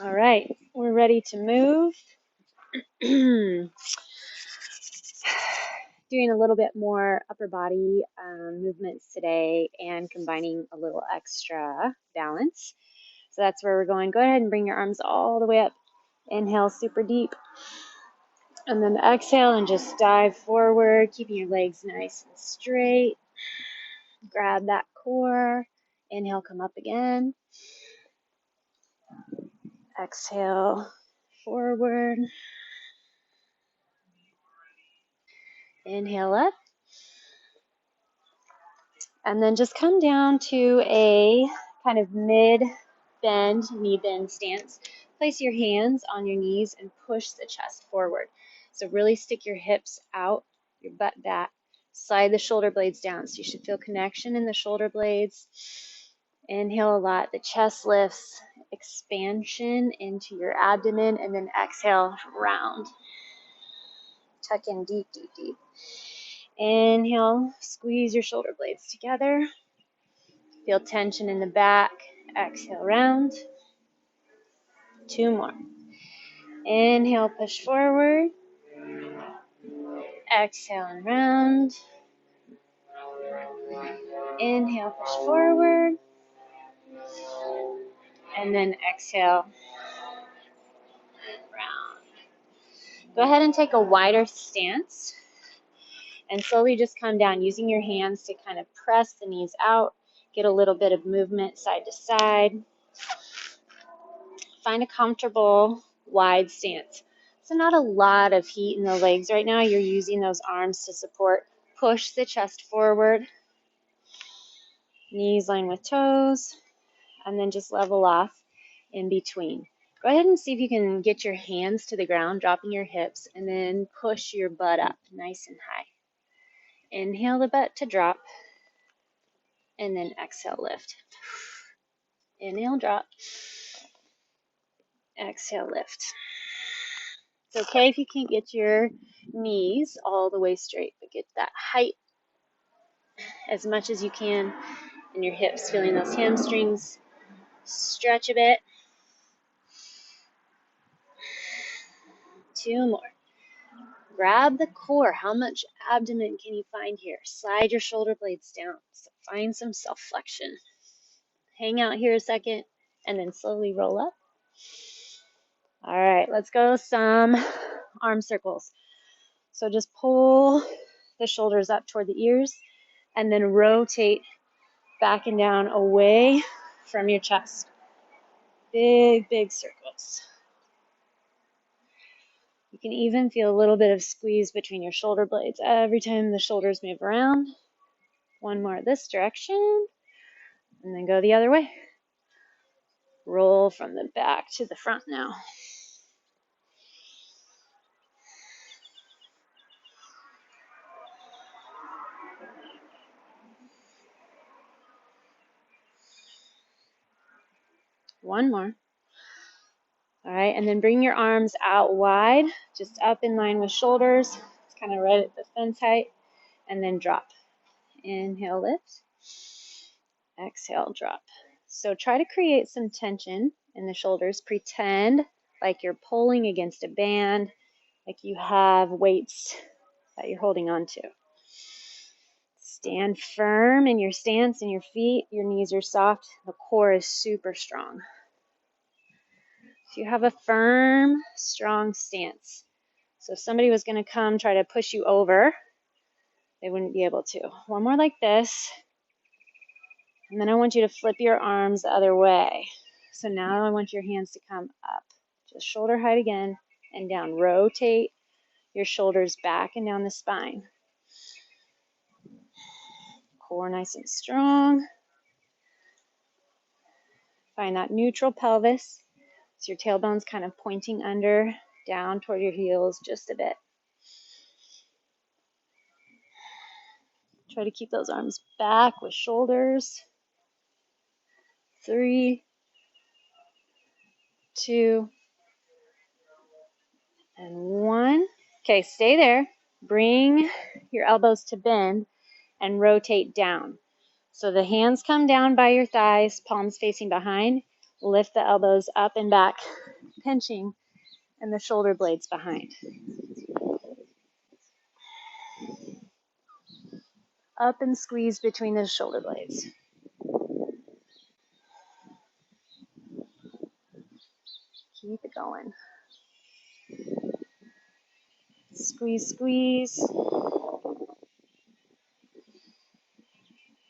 All right, we're ready to move. Doing a little bit more upper body movements today and combining a little extra balance. So that's where we're going. Go ahead and bring your arms all the way up. Inhale super deep. And then exhale and just dive forward, keeping your legs nice and straight. Grab that core. Inhale, come up again. Exhale, forward. Inhale up. And then just come down to a kind of mid-bend, knee bend stance. Place your hands on your knees and push the chest forward. So really stick your hips out, your butt back. Slide the shoulder blades down. So you should feel connection in the shoulder blades. Inhale a lot. The chest lifts, expansion into your abdomen, and then exhale, round. Tuck in deep, deep, deep. Inhale, squeeze your shoulder blades together. Feel tension in the back. Exhale, round. 2 more. Inhale, push forward. Exhale and round. Inhale, push forward. And then exhale, round. Go ahead and take a wider stance. And slowly just come down using your hands to kind of press the knees out. Get a little bit of movement side to side. Find a comfortable wide stance. So not a lot of heat in the legs right now. You're using those arms to support. Push the chest forward. Knees line with toes. And then just level off in between. Go ahead and see if you can get your hands to the ground, dropping your hips, and then push your butt up nice and high. Inhale the butt to drop, and then exhale, lift. Inhale, drop. Exhale, lift. It's okay if you can't get your knees all the way straight, but get that height as much as you can in your hips, feeling those hamstrings stretch a bit. 2 more. Grab the core. How much abdomen can you find here? Slide your shoulder blades down. So find some self-flexion. Hang out here a second and then slowly roll up. All right, let's go some arm circles. So just pull the shoulders up toward the ears and then rotate back and down away from your chest. Big, big circles. You can even feel a little bit of squeeze between your shoulder blades every time the shoulders move around. 1 more this direction, and then go the other way. Roll from the back to the front now. One more. All right, and then bring your arms out wide, just up in line with shoulders. It's kind of right at the fence height, and then drop. Inhale, lift. Exhale, drop. So try to create some tension in the shoulders. Pretend like you're pulling against a band, like you have weights that you're holding on to. Stand firm in your stance, in your feet. Your knees are soft. The core is super strong. So you have a firm, strong stance. So if somebody was going to come try to push you over, they wouldn't be able to. 1 more like this. And then I want you to flip your arms the other way. So now I want your hands to come up. Just shoulder height again and down. Rotate your shoulders back and down the spine. Core nice and strong. Find that neutral pelvis. So your tailbone's kind of pointing under, down toward your heels just a bit. Try to keep those arms back with shoulders. 3, 2, and 1. Okay, stay there. Bring your elbows to bend and rotate down. So the hands come down by your thighs, palms facing behind. Lift the elbows up and back, pinching, and the shoulder blades behind. Up and squeeze between the shoulder blades. Keep it going. Squeeze, squeeze.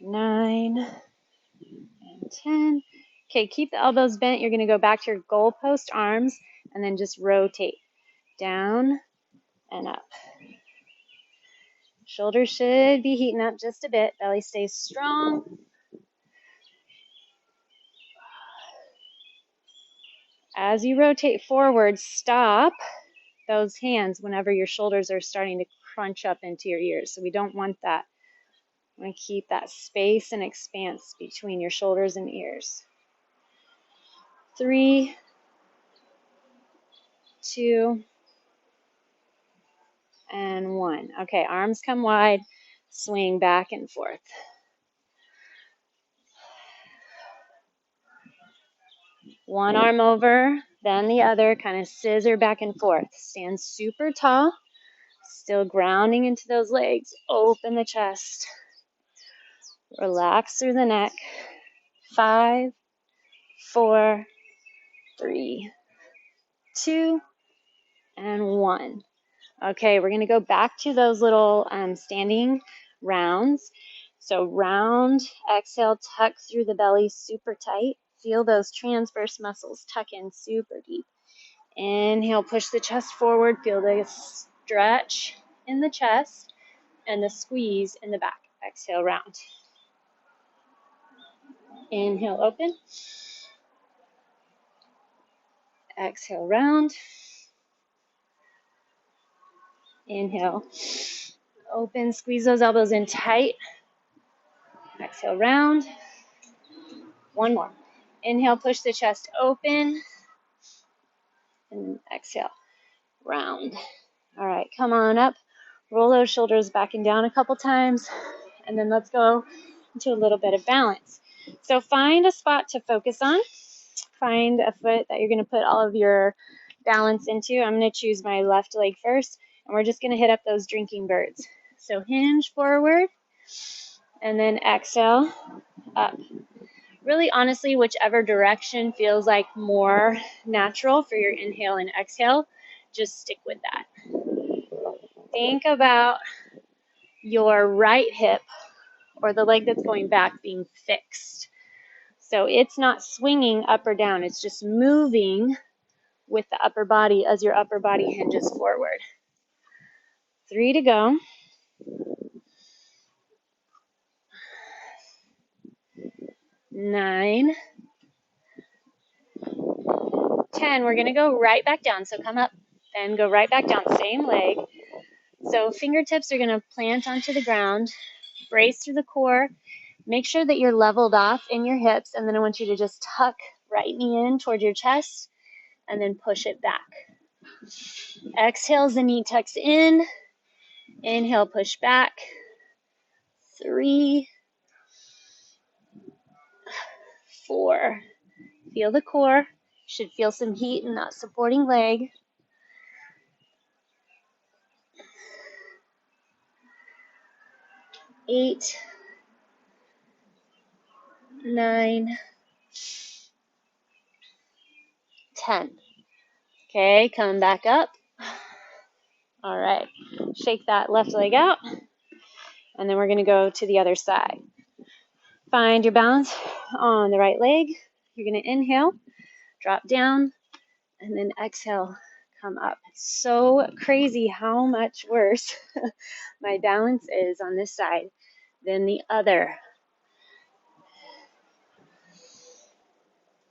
9 and 10. Okay, keep the elbows bent. You're going to go back to your goalpost arms and then just rotate down and up. Shoulders should be heating up just a bit. Belly stays strong. As you rotate forward, stop those hands whenever your shoulders are starting to crunch up into your ears. So we don't want that. We want to keep that space and expanse between your shoulders and ears. 3, 2, and 1. Okay, arms come wide, swing back and forth. One arm over, then the other, kind of scissor back and forth. Stand super tall, still grounding into those legs. Open the chest. Relax through the neck. 5, 4, 3, 2, and 1. Okay, we're going to go back to those little standing rounds. So round, exhale, tuck through the belly super tight. Feel those transverse muscles tuck in super deep. Inhale, push the chest forward. Feel the stretch in the chest and the squeeze in the back. Exhale, round. Inhale, open. Exhale, round. Inhale, open. Squeeze those elbows in tight. Exhale, round. One more. Inhale, push the chest open. And then exhale, round. All right, come on up. Roll those shoulders back and down a couple times. And then let's go into a little bit of balance. So find a spot to focus on. Find a foot that you're going to put all of your balance into. I'm going to choose my left leg first. And we're just going to hit up those drinking birds. So hinge forward. And then exhale, up. Really, honestly, whichever direction feels like more natural for your inhale and exhale, just stick with that. Think about your right hip or the leg that's going back being fixed. So it's not swinging up or down. It's just moving with the upper body as your upper body hinges forward. 3 to go. 9. 10. We're going to go right back down. So come up and go right back down. Same leg. So fingertips are going to plant onto the ground. Brace through the core. Make sure that you're leveled off in your hips. And then I want you to just tuck right knee in toward your chest and then push it back. Exhale as the knee tucks in. Inhale, push back. 3, 4. Feel the core. Should feel some heat in that supporting leg. 8, 9, 10. Okay, come back up. All right, shake that left leg out. And then we're going to go to the other side. Find your balance on the right leg. You're going to inhale, drop down, and then exhale, come up. It's so crazy how much worse my balance is on this side than the other.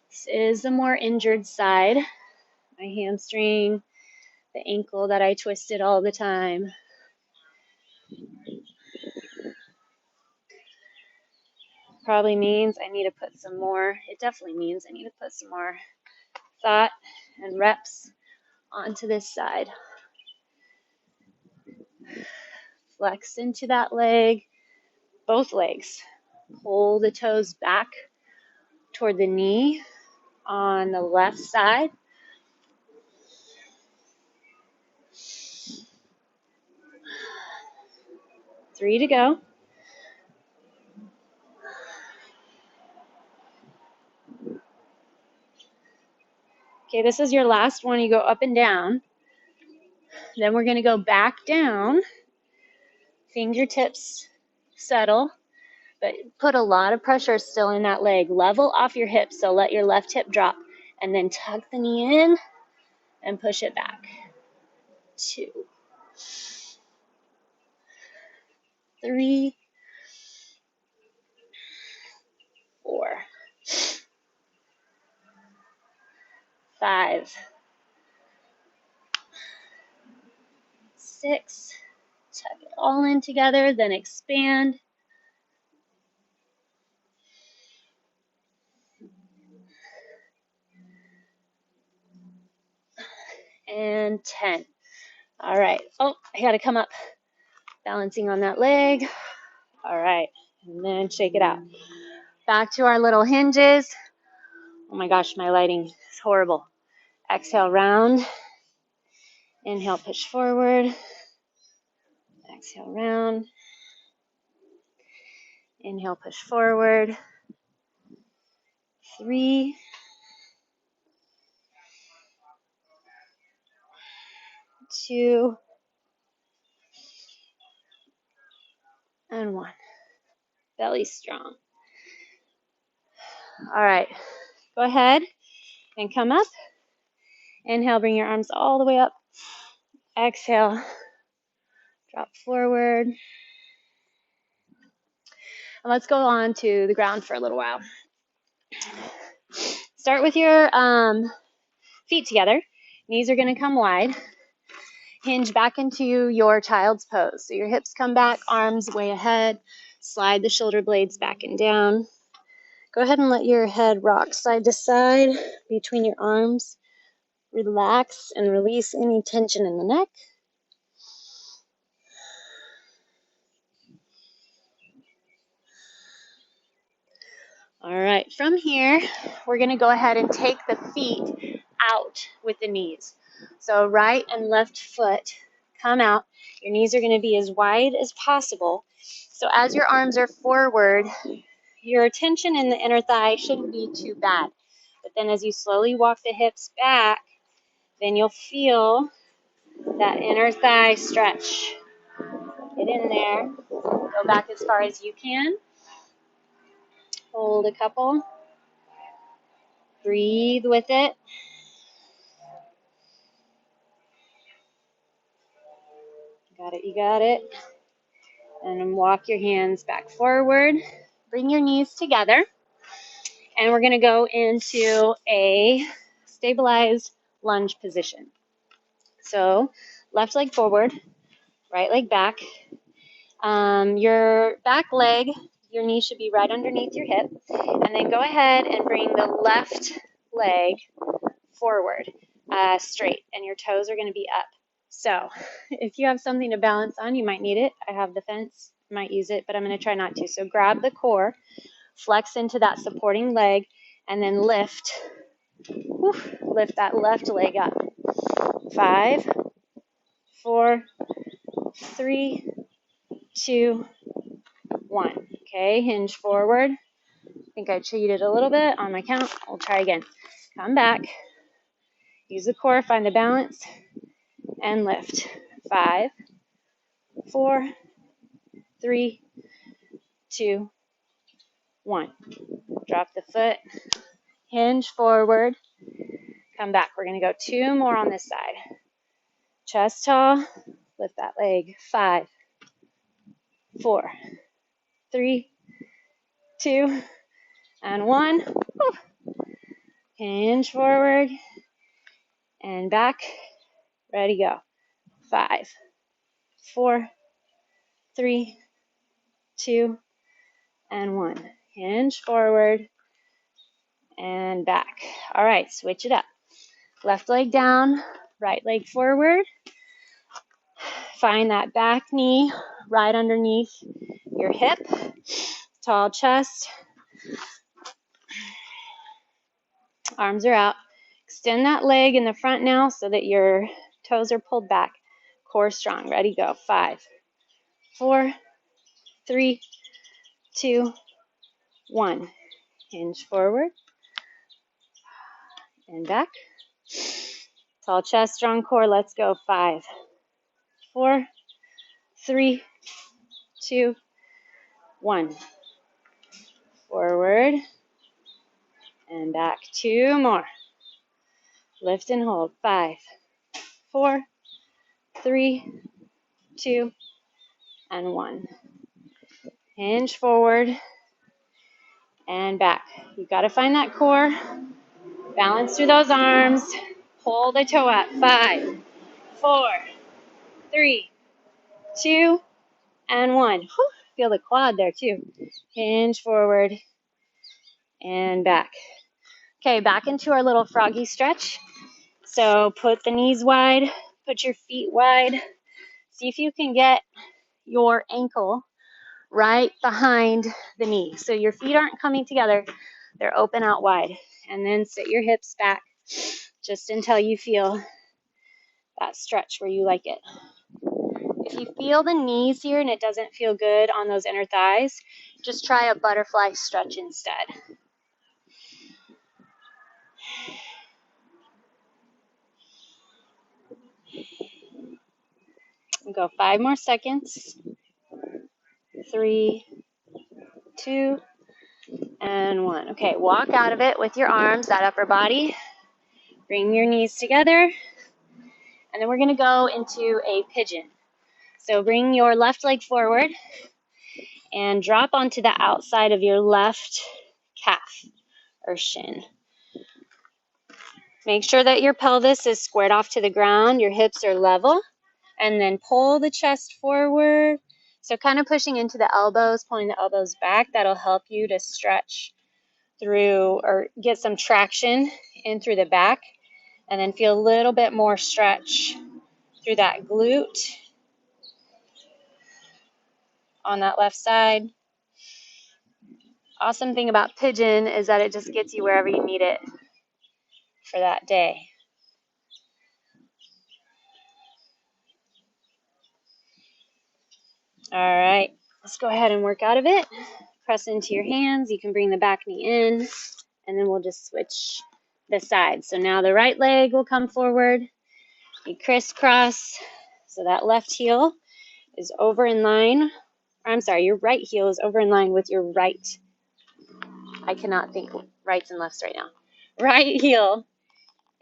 This is the more injured side. My hamstring, the ankle that I twisted all the time. Probably means I need to put some more, it definitely means I need to put some more thought and reps onto this side. Flex into that leg, both legs. Pull the toes back toward the knee. on the left side. Three to go. Okay, this is your last one. You go up and down. Then we're going to go back down. Fingertips settle, but put a lot of pressure still in that leg. Level off your hips, so let your left hip drop. And then tuck the knee in and push it back. 2, 3, 4, 5, 6. Tuck it all in together, then expand. And 10. All right. Oh, I got to come up. Balancing on that leg. All right. And then shake it out. Back to our little hinges. Oh my gosh, my lighting is horrible. Exhale, round. Inhale, push forward. Exhale, round. Inhale, push forward. 3, 2, and 1. Belly strong. All right. Go ahead and come up. Inhale, bring your arms all the way up. Exhale, drop forward. And let's go on to the ground for a little while. Start with your feet together. Knees are going to come wide. Hinge back into your child's pose. So your hips come back, arms way ahead. Slide the shoulder blades back and down. Go ahead and let your head rock side to side between your arms. Relax and release any tension in the neck. All right, from here, we're going to go ahead and take the feet out with the knees. So right and left foot come out. Your knees are going to be as wide as possible. So as your arms are forward, your tension in the inner thigh shouldn't be too bad. But then as you slowly walk the hips back, then you'll feel that inner thigh stretch. Get in there. Go back as far as you can. Hold a couple. Breathe with it. Got it, you got it. And then walk your hands back forward. Bring your knees together. And we're going to go into a stabilized lunge position. So left leg forward, right leg back. Your back leg, your knee should be right underneath your hip. And then go ahead and bring the left leg forward, straight. And your toes are going to be up. So if you have something to balance on, you might need it. I have the fence, might use it, but I'm going to try not to. So grab the core, flex into that supporting leg, and then lift. Lift that left leg up. 5, 4, 3, 2, 1. Okay, hinge forward. I think I cheated a little bit on my count. I'll try again. Come back. Use the core, find the balance, and lift. 5, 4, 3, 2, 1. Drop the foot. Hinge forward. Come back. We're going to go 2 more on this side. Chest tall. Lift that leg. 5, 4, 3, 2, and 1. Hinge forward and back. Ready, go. 5, 4, 3, 2, and 1. Hinge forward and back. All right, switch it up. Left leg down, right leg forward. Find that back knee right underneath your hip. Tall chest. Arms are out. Extend that leg in the front now so that your toes are pulled back. Core strong. Ready, go. 5, 4, 3, 2, 1. Hinge forward and back. Tall chest, strong core. Let's go. 5, 4, 3, 2, 1. Forward and back. 2 more. Lift and hold. 5, 4, 3, 2, and 1. Hinge forward and back. You've got to find that core. Balance through those arms. Pull the toe up. 5, 4, 3, 2, and 1. Whew, feel the quad there too. Hinge forward and back. Okay, back into our little froggy stretch. So put the knees wide, put your feet wide. See if you can get your ankle right behind the knee. So your feet aren't coming together, they're open out wide. And then sit your hips back just until you feel that stretch where you like it. If you feel the knees here and it doesn't feel good on those inner thighs, just try a butterfly stretch instead. Go 5 more seconds. 3, 2, and 1. Okay, walk out of it with your arms, that upper body. Bring your knees together. And then we're going to go into a pigeon. So bring your left leg forward and drop onto the outside of your left calf or shin. Make sure that your pelvis is squared off to the ground, your hips are level, and then pull the chest forward. So kind of pushing into the elbows, pulling the elbows back. That'll help you to stretch through or get some traction in through the back, and then feel a little bit more stretch through that glute on that left side. Awesome thing about pigeon is that it just gets you wherever you need it for that day. All right, let's go ahead and work out of it. Press into your hands. You can bring the back knee in, and then we'll just switch the sides. So now the right leg will come forward. You crisscross. So that left heel is over in line. I'm sorry, your right heel is over in line with your right. I cannot think rights and lefts right now. Right heel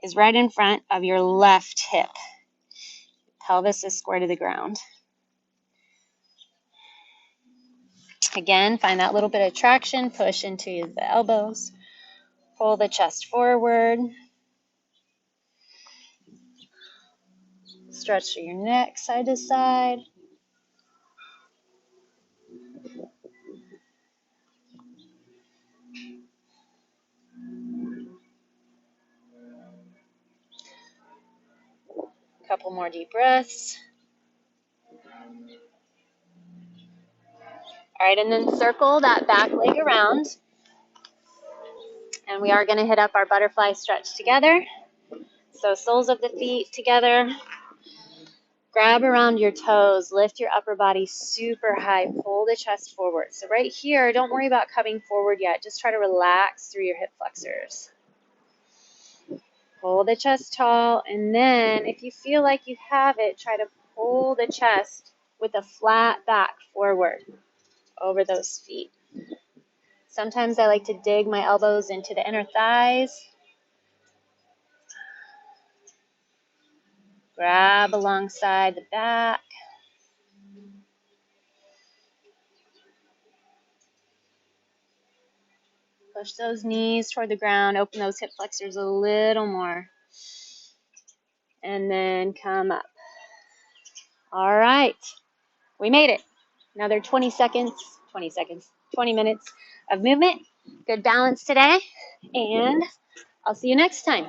is right in front of your left hip. Pelvis is square to the ground. Again, find that little bit of traction. Push into the elbows. Pull the chest forward. Stretch through your neck side to side. Couple more deep breaths. All right, and then circle that back leg around. And we are going to hit up our butterfly stretch together. So soles of the feet together. Grab around your toes. Lift your upper body super high. Pull the chest forward. So right here, don't worry about coming forward yet. Just try to relax through your hip flexors. Pull the chest tall, and then if you feel like you have it, try to pull the chest with a flat back forward over those feet. Sometimes I like to dig my elbows into the inner thighs. Grab alongside the back. Push those knees toward the ground. Open those hip flexors a little more. And then come up. All right. We made it. Another 20 minutes of movement. Good balance today. And I'll see you next time.